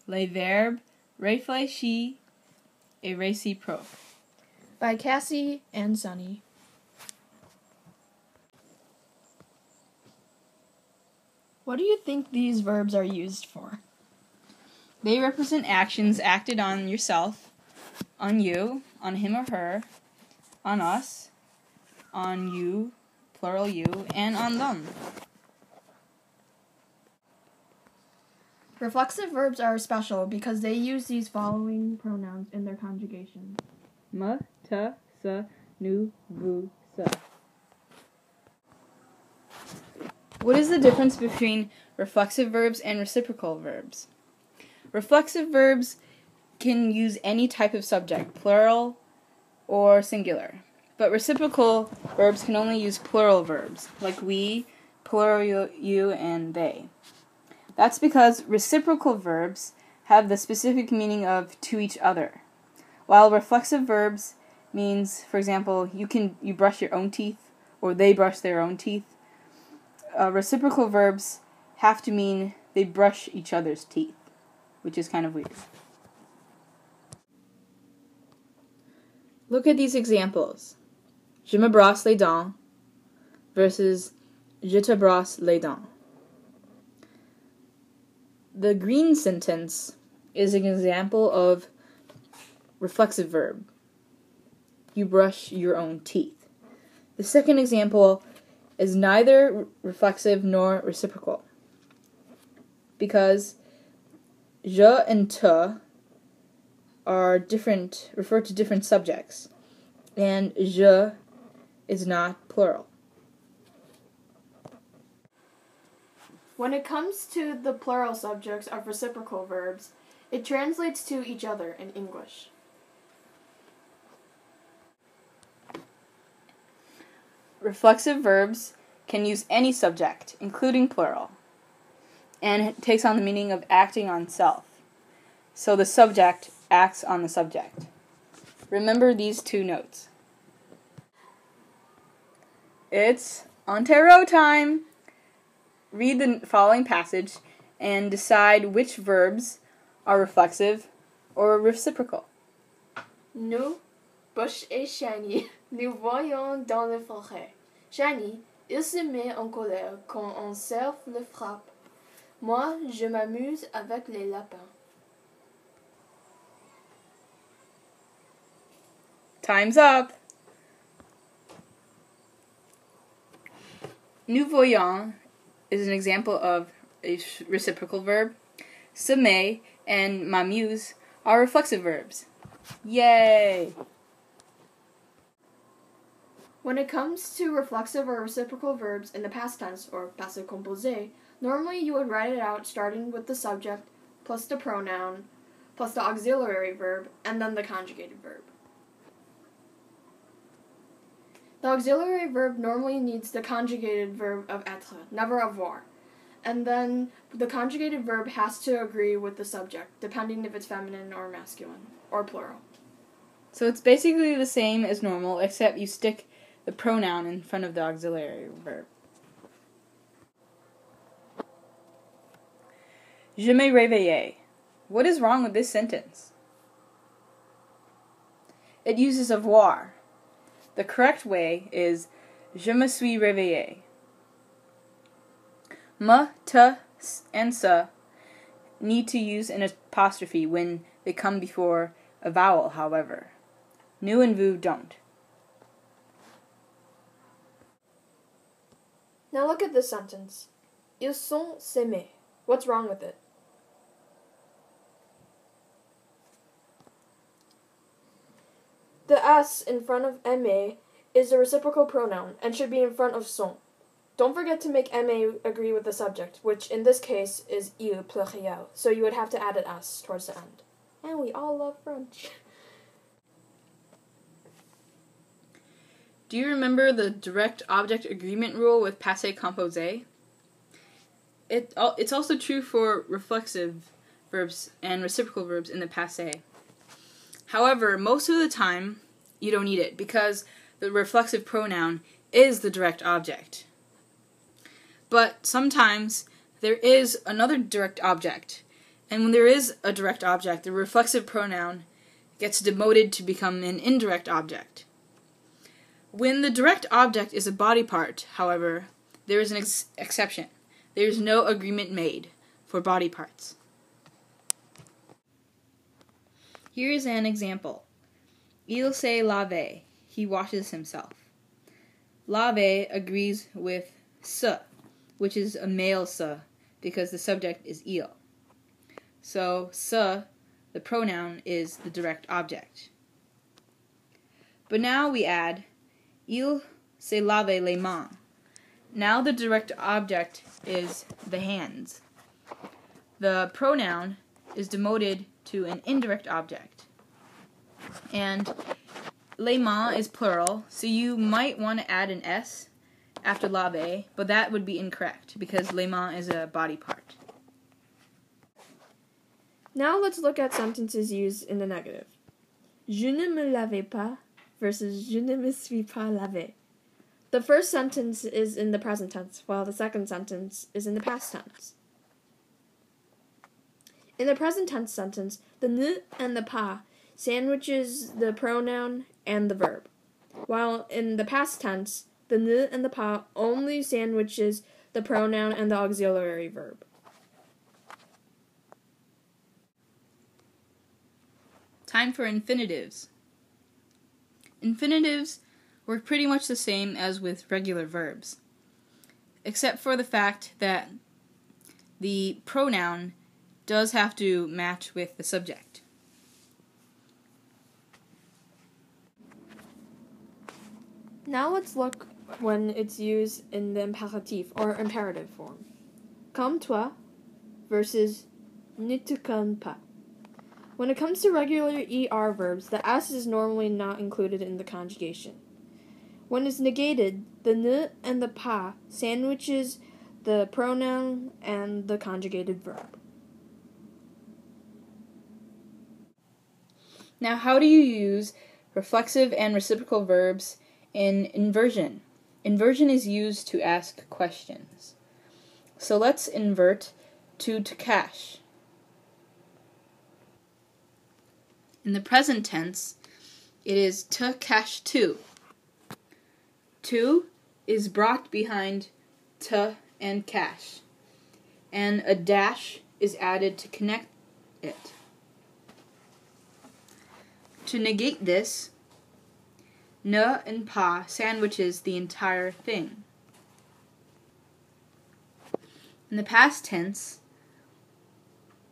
Les verbes réfléchis et réciproques by Cassie and Sunny. What do you think these verbs are used for? They represent actions acted on yourself, on you, on him or her, on us, on you, plural you, and on them. Reflexive verbs are special because they use these following pronouns in their conjugation. Me, te, se, nous, vous, ce. What is the difference between reflexive verbs and reciprocal verbs? Reflexive verbs can use any type of subject, plural or singular. But reciprocal verbs can only use plural verbs, like we, plural you, and they. That's because reciprocal verbs have the specific meaning of to each other, while reflexive verbs means, for example, you brush your own teeth, or they brush their own teeth. Reciprocal verbs have to mean they brush each other's teeth, which is kind of weird. Look at these examples. Je me brosse les dents versus je te brosse les dents. The green sentence is an example of reflexive verb. You brush your own teeth. The second example is neither reflexive nor reciprocal, because je and te are different, refer to different subjects, and je is not plural. When it comes to the plural subjects of reciprocal verbs, it translates to each other in English. Reflexive verbs can use any subject, including plural, and it takes on the meaning of acting on self. So the subject acts on the subject. Remember these two notes. It's Ontero time! Read the following passage and decide which verbs are reflexive or reciprocal. Nous, Bush et Shani, nous voyons dans le forêt. Shani, il se met en colère quand un cerf le frappe. Moi, je m'amuse avec les lapins. Time's up! Nous voyons is an example of a reciprocal verb. Se met and m'amuse are reflexive verbs. Yay! When it comes to reflexive or reciprocal verbs in the past tense, or passé composé, normally you would write it out starting with the subject, plus the pronoun, plus the auxiliary verb, and then the conjugated verb. The auxiliary verb normally needs the conjugated verb of être, never avoir. And then the conjugated verb has to agree with the subject, depending if it's feminine or masculine, or plural. So it's basically the same as normal, except you stick the pronoun in front of the auxiliary verb. Je me réveillais. What is wrong with this sentence? It uses avoir. The correct way is je me suis réveillé. Me, te, and se need to use an apostrophe when they come before a vowel, however. Nous and vous don't. Now look at this sentence. Ils sont s'aimer. What's wrong with it? The S in front of aimer is a reciprocal pronoun and should be in front of sont. Don't forget to make aimer agree with the subject, which in this case is il pluriel, so you would have to add an S towards the end. And we all love French. Do you remember the direct object agreement rule with passé composé? It's also true for reflexive verbs and reciprocal verbs in the passé. However, most of the time, you don't need it because the reflexive pronoun is the direct object. But sometimes there is another direct object, And when there is a direct object, the reflexive pronoun gets demoted to become an indirect object. When the direct object is a body part, however, there is an exception. There is no agreement made for body parts. Here is an example. Il se lave. He washes himself. Lave agrees with se, which is a male se, because the subject is il. So se, the pronoun, is the direct object. But now we add il se lave les mains. Now the direct object is the hands. The pronoun is demoted to an indirect object. And les mains is plural, so you might want to add an S after lave, but that would be incorrect because les mains is a body part. Now let's look at sentences used in the negative. Je ne me lavais pas versus je ne me suis pas lavé. The first sentence is in the present tense, while the second sentence is in the past tense. In the present tense sentence, the ne and the pas sandwiches the pronoun and the verb, while in the past tense, the ne and the pas only sandwiches the pronoun and the auxiliary verb. Time for infinitives. Infinitives work pretty much the same as with regular verbs, except for the fact that the pronoun does have to match with the subject. Now let's look when it's used in the imperatif or imperative form. Comme toi versus ne te comme pas. When it comes to regular ER verbs, the S is normally not included in the conjugation. When it's negated, the ne and the pas sandwiches the pronoun and the conjugated verb. Now, how do you use reflexive and reciprocal verbs in inversion? Inversion is used to ask questions. So let's invert to cache. In the present tense, it is te cache tu. Tu is brought behind te and cache, and a dash is added to connect it. To negate this, ne and pas sandwiches the entire thing. In the past tense,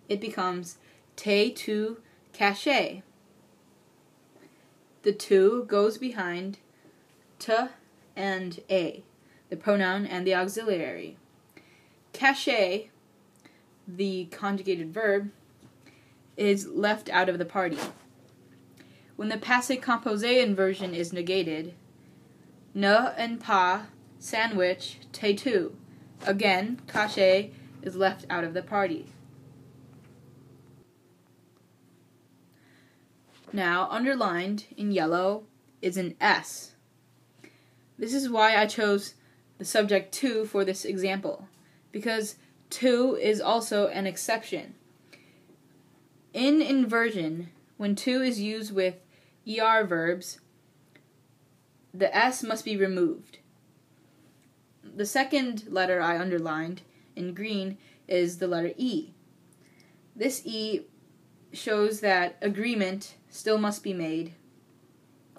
it becomes te tu cache. The tu goes behind te and a, the pronoun and the auxiliary. Cache, the conjugated verb, is left out of the party. When the passé composé inversion is negated, ne and pas sandwich te tu. Again, cache is left out of the party. Now, underlined in yellow is an S. This is why I chose the subject tu for this example, because tu is also an exception. In inversion, when tu is used with ER verbs, the S must be removed. The second letter I underlined in green is the letter E. This E shows that agreement still must be made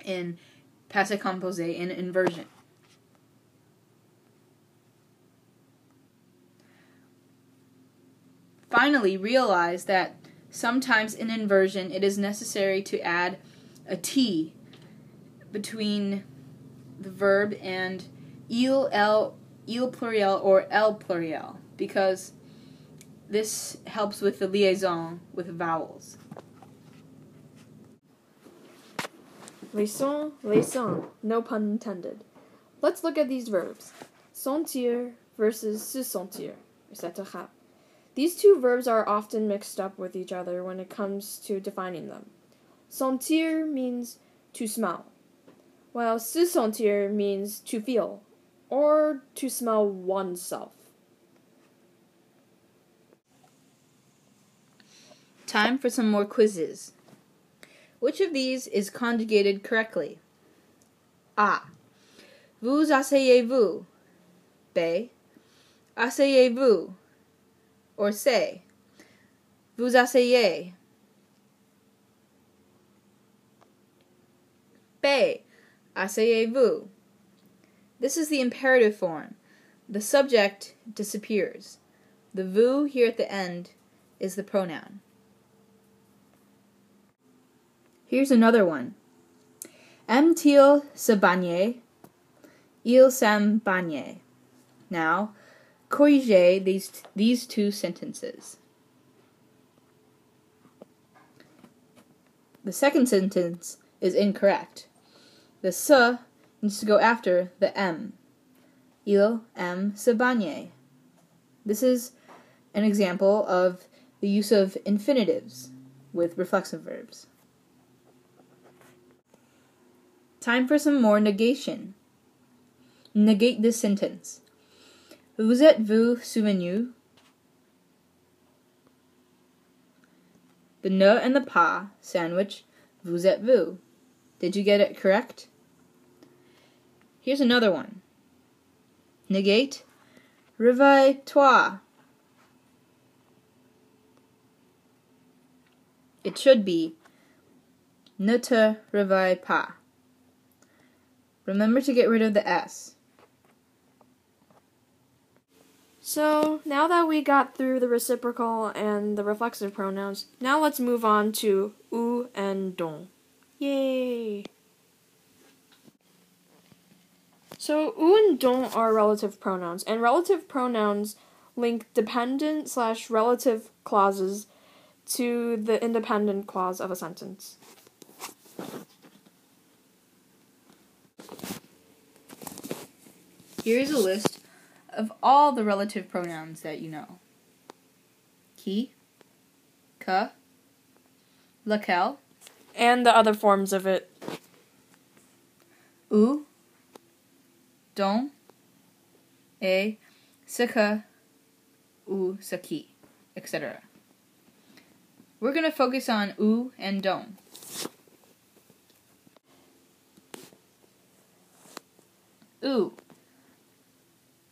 in passé composé in inversion. Finally, realize that sometimes in inversion it is necessary to add a T between the verb and il pluriel or el pluriel, because this helps with the liaison with vowels. Les no pun intended. Let's look at these verbs. Sentir versus se sentir, etc. These two verbs are often mixed up with each other when it comes to defining them. Sentir means to smell, while se sentir means to feel, or to smell oneself. Time for some more quizzes. Which of these is conjugated correctly? A. Vous asseyez-vous. B. Asseyez-vous. Or C. Vous asseyez. B. Asseyez-vous. This is the imperative form. The subject disappears. The vous here at the end is the pronoun. Here's another one. Aime-t-il se baigner? Il s'aime baigner. Now, corrigez these two sentences. The second sentence is incorrect. The se needs to go after the m. Il aime se baigner. This is an example of the use of infinitives with reflexive verbs. Time for some more negation. Negate this sentence. Vous êtes-vous souvenu? The ne and the pas sandwich vous êtes-vous. Did you get it correct? Here's another one. Negate réveille-toi. It should be ne te réveille pas. Remember to get rid of the S. So, now that we got through the reciprocal and the reflexive pronouns, now let's move on to ou and dont. Yay! So, ou and dont are relative pronouns, and relative pronouns link dependent/relative clauses to the independent clause of a sentence. Here's a list of all the relative pronouns that you know. Qui, que, lequel, And the other forms of it. ou, dont, et, ce que, ou ce qui, etc. We're going to focus on ou and dont. Ou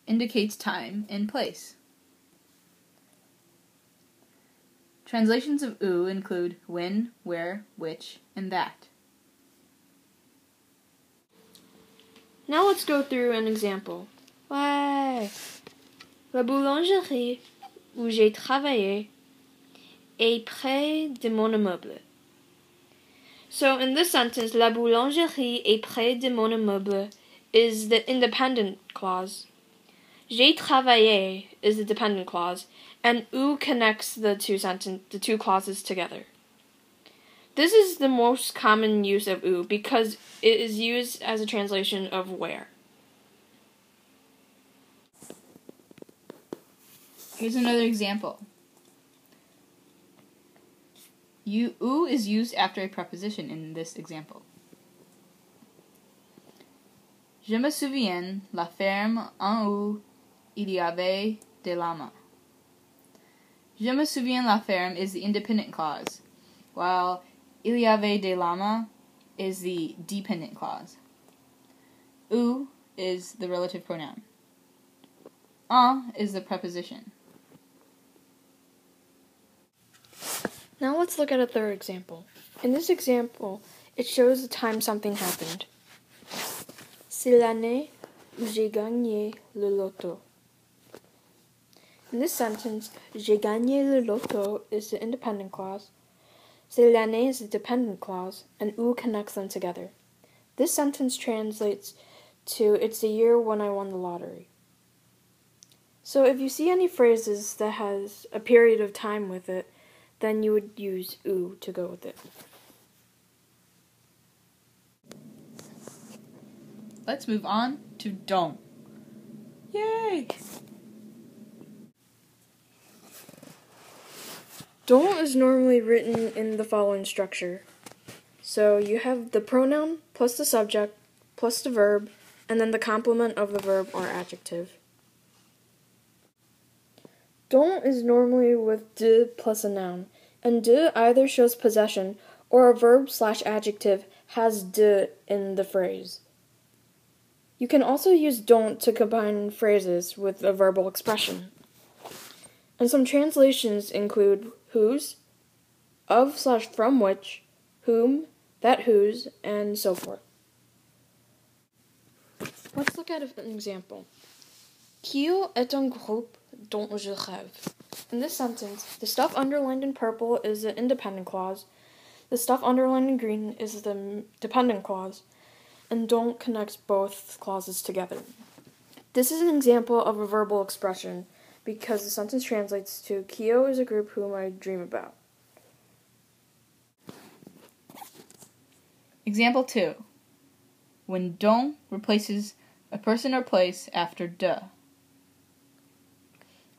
indicates time and place. Translations of ou include when, where, which, and that. Now let's go through an example. Ouais. La boulangerie où j'ai travaillé est près de mon immeuble. So in this sentence, la boulangerie est près de mon immeuble is the independent clause. J'ai travaillé is the dependent clause, and ou connects the two clauses together. This is the most common use of ou because it is used as a translation of where. Here's another example. Ou is used after a preposition in this example. Je me souviens la ferme en où il y avait des lamas. Je me souviens la ferme is the independent clause, while il y avait des lamas is the dependent clause. Où is the relative pronoun. En is the preposition. Now let's look at a third example. In this example, it shows the time something happened. C'est l'année où j'ai gagné le loto. In this sentence, j'ai gagné le loto is the independent clause. C'est l'année is the dependent clause, and ou connects them together. This sentence translates to it's the year when I won the lottery. So if you see any phrases that has a period of time with it, then you would use ou to go with it. Let's move on to dont. Yay! Dont is normally written in the following structure. So you have the pronoun plus the subject plus the verb, and then the complement of the verb or adjective. Dont is normally with de plus a noun. and de either shows possession or a verb/adjective has de in the phrase. You can also use don't to combine phrases with a verbal expression. And some translations include whose, of/from which, whom, that whose, and so forth. Let's look at an example. Kyo est un groupe dont je rêve. In this sentence, the stuff underlined in purple is the independent clause, the stuff underlined in green is the dependent clause, and don't connects both clauses together. This is an example of a verbal expression because the sentence translates to Kyo is a group whom I dream about. Example 2. When don't replaces a person or place after de.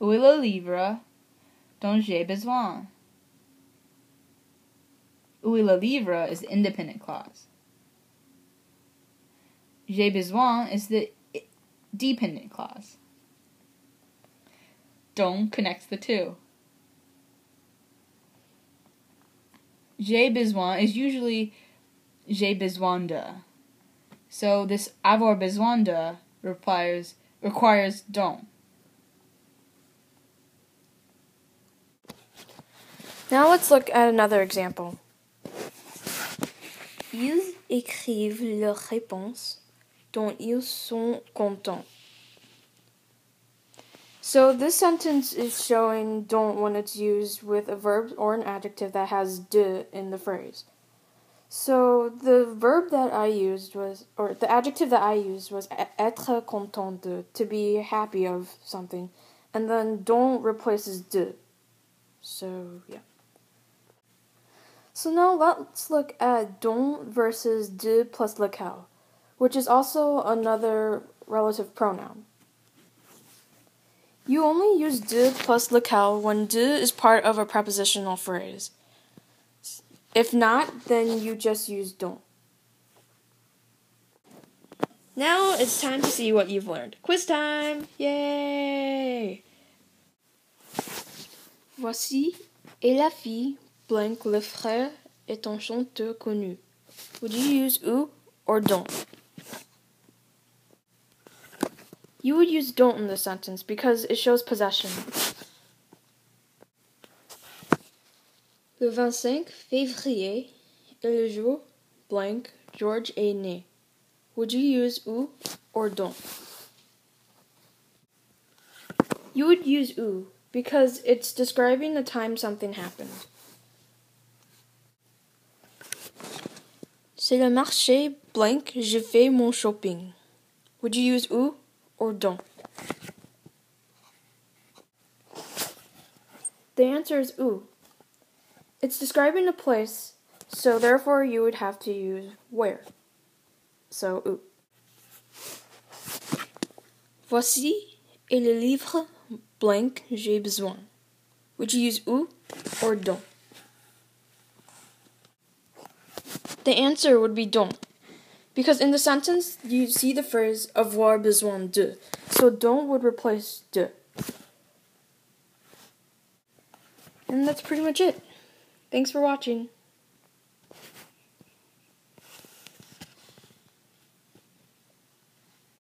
Où est le livre dont j'ai besoin? Où est le livre is the independent clause. J'ai besoin is the dependent clause. Don't connects the two. J'ai besoin is usually j'ai besoin de. So this avoir besoin de requires don't. Now let's look at another example. Ils écrivent leurs réponses dont ils sont contents. So this sentence is showing don't when it's used with a verb or an adjective that has de in the phrase. So the verb that I used was, or the adjective that I used was être content de, to be happy of something. And then don't replaces de. So, yeah. So now let's look at don't versus de plus lequel, which is also another relative pronoun. You only use de plus lequel when de is part of a prepositional phrase. If not, then you just use don't. Now it's time to see what you've learned. Quiz time! Yay! Voici est la fille blank le frère est un chanteur connu. Would you use ou or don't? You would use don't in this sentence because it shows possession. Le 25 février est le jour blank George est né. Would you use ou or don't? You would use ou because it's describing the time something happened. C'est le marché blank je fais mon shopping. Would you use ou or don't? The answer is ou. It's describing a place, so therefore you would have to use where. So ou. Voici est le livre blank j'ai besoin. Would you use ou or don't? The answer would be don't. Because in the sentence, you see the phrase avoir besoin de. So don't would replace de. And that's pretty much it. Thanks for watching.